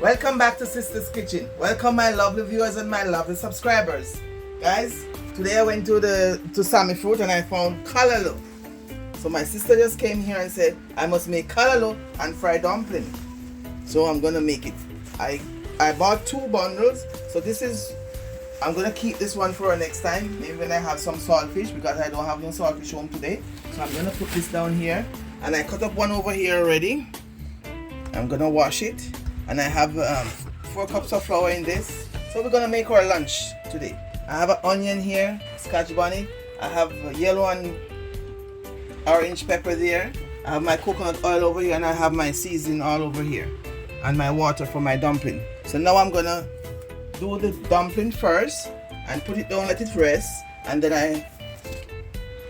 Welcome back to Sister's Kitchen. Welcome my lovely viewers and my lovely subscribers. Guys, today I went to Sammy Fruit and I found Callaloo. So my sister just came here and said I must make Callaloo and fried dumpling. So I'm gonna make it. I bought 2 bundles. So I'm gonna keep this one for next time. Maybe when I have some saltfish, because I don't have no saltfish home today. So I'm gonna put this down here. And I cut up one over here already. I'm gonna wash it. And I have 4 cups of flour in this. So we're gonna make our lunch today. I have an onion here, scotch bonnet. I have yellow and orange pepper there. I have my coconut oil over here, and I have my seasoning all over here. And my water for my dumpling. So now I'm gonna do the dumpling first and put it down, let it rest, and then I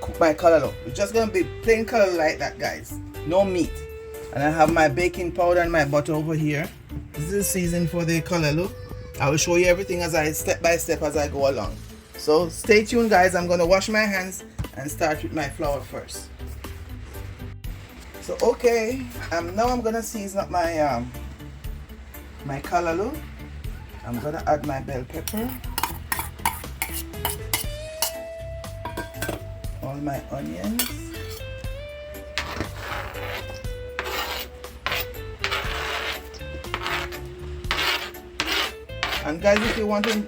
cook my callaloo. It's just gonna be plain callaloo like that, guys. No meat. And I have my baking powder and my butter over here. This is season for the callaloo. I will show you everything as I step by step as I go along. So stay tuned, guys. I'm gonna wash my hands and start with my flour first. So okay, now I'm gonna season up my my callaloo. I'm gonna add my bell pepper, all my onions, and guys, if you want to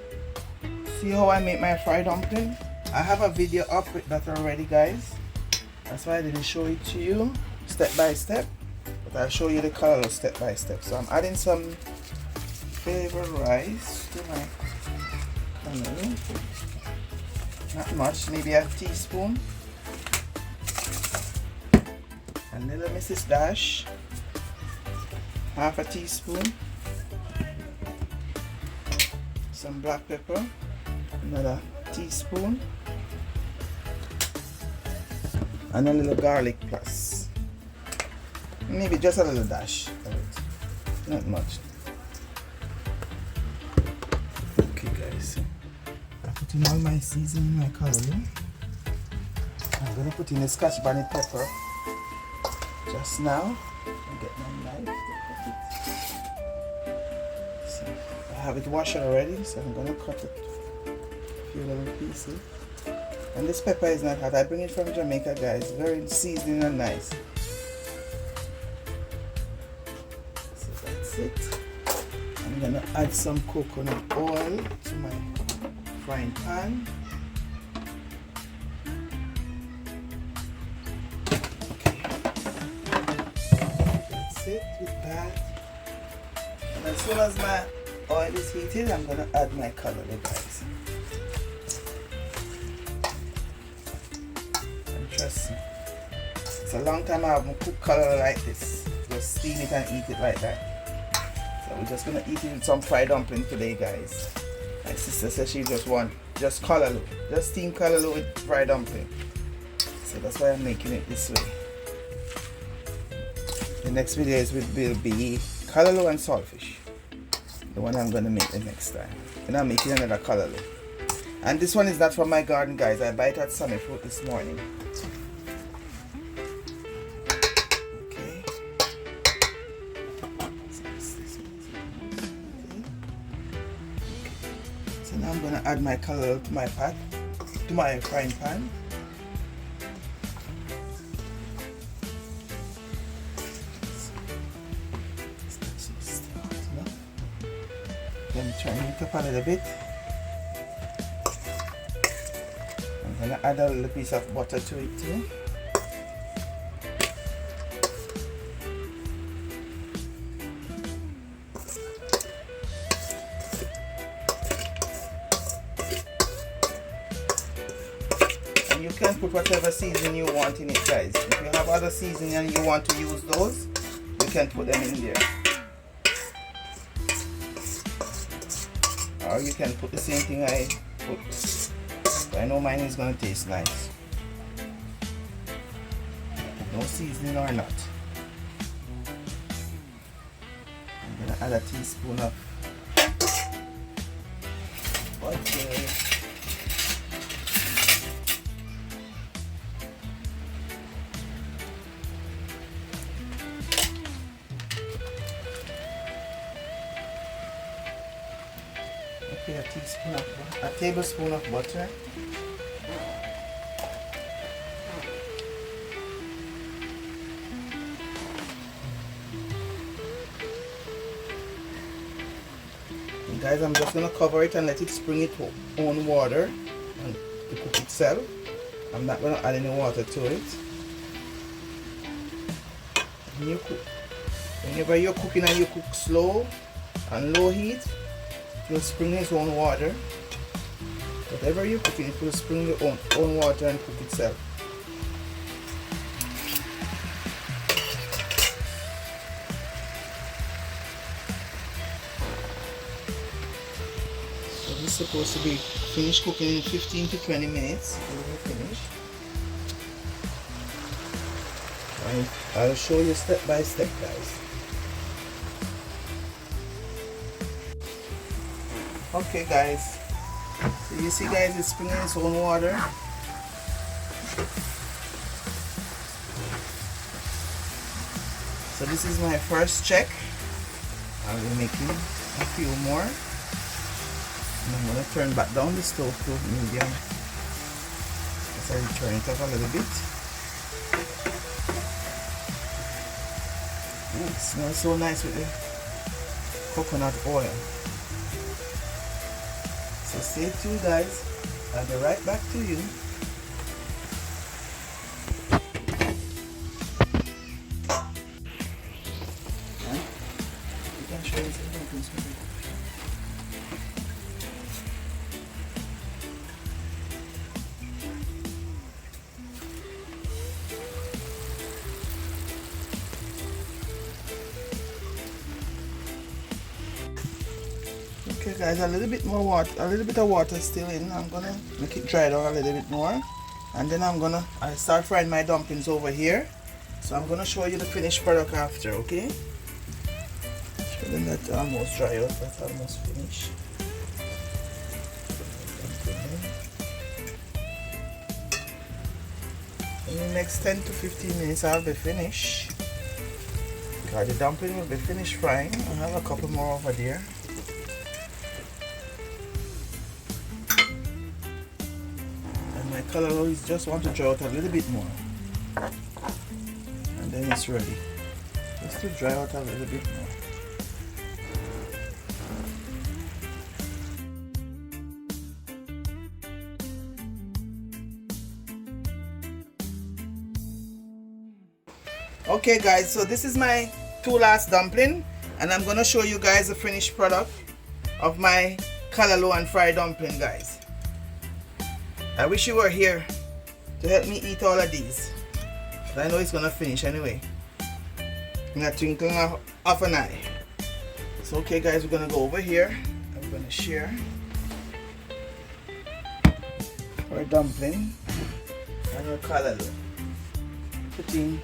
see how I make my fried dumpling, I have a video up with that already, guys. That's why I didn't show it to you step by step, but I'll show you the callaloo step by step. So I'm adding some flavor rice to my callaloo. Not much, maybe a teaspoon. A little Mrs. Dash, half a teaspoon. Some black pepper, another teaspoon. And a little garlic plus. Maybe just a little dash of it. Not much. Okay, guys. I put in all my seasoning, my callaloo. I'm gonna put in the scotch bonnet pepper just now. I'll get my knife to cut it. So I have it washed already, so I'm gonna cut it a few little pieces. And this pepper is not hot. I bring it from Jamaica, guys. Very seasoning and nice. So that's it. I'm gonna add some coconut oil to my frying pan. Okay. That's it with that. And as soon as my oil is heated, I'm gonna add my callaloo, guys. Trust me. It's a long time I haven't cooked callaloo like this. Just steam it and eat it like that. So we're just gonna eat it with some fried dumpling today, guys. My sister says she just callaloo. Just steam callaloo with fried dumpling. So that's why I'm making it this way. The next video will be callaloo and saltfish. The one I'm gonna make the next time. And I'm making another callaloo. And this one is not from my garden, guys. I buy it at Sammy Fruit this morning. Okay. So now I'm gonna add my callaloo to my pot, to my frying pan. Then turn it up a little bit. I'm gonna add a little piece of butter to it too. And you can put whatever seasoning you want in it, guys. If you have other seasoning and you want to use those, you can put them in there. Or you can put the same thing I put. I know mine is going to taste nice. No seasoning or not. I'm going to add a teaspoon of butter. Okay, a tablespoon of butter. And guys, I'm just gonna cover it and let it spring its own water and to cook itself. I'm not gonna add any water to it. Whenever you're cooking and you cook slow and low heat, it will spring its own water. Whatever you're cooking, it will spring your own water and cook itself. So this is supposed to be finished cooking in 15 to 20 minutes. It will be finished. I'll show you step by step, guys. Okay guys, so you see guys, it's springing its own water. So this is my first check. I'll be making a few more. And I'm going to turn back down the stove to medium. So I turn it up a little bit. Ooh, it smells so nice with the coconut oil. So stay tuned guys, I'll be right back to you. You can show us the Okay guys, a little bit more water, a little bit of water still in. I'm gonna make it dry down a little bit more, and then I start frying my dumplings over here. So I'm gonna show you the finished product after, okay? So then that almost dry out, that's almost finished. In the next 10 to 15 minutes I'll be finished. Okay, the dumpling will be finished frying. I have a couple more over there. My Kallaloo is just want to dry out a little bit more, and then it's ready. Just to dry out a little bit more. Okay guys, so this is my two last dumpling, and I'm gonna show you guys the finished product of my Kallaloo and fried dumpling, guys. I wish you were here to help me eat all of these, but I know it's gonna finish anyway in a twinkling of an eye. So okay guys, we're gonna go over here and we're gonna share our dumpling and our Kallaloo. Put in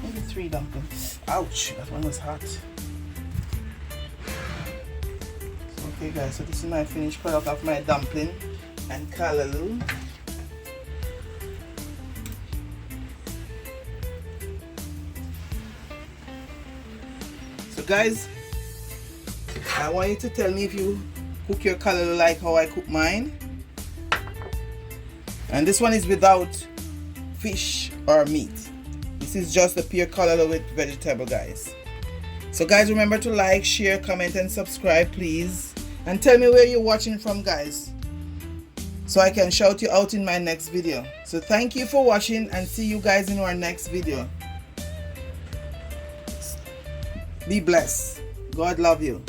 maybe 3 dumplings. Ouch, that one was hot. So okay guys, so this is my finished product of my dumpling and Kallaloo. So guys, I want you to tell me if you cook your Kallaloo like how I cook mine. And this one is without fish or meat. This is just the pure Kallaloo with vegetable, guys. So guys, remember to like, share, comment and subscribe please, and tell me where you're watching from, guys, so I can shout you out in my next video. So thank you for watching, and see you guys in our next video. Be blessed. God love you.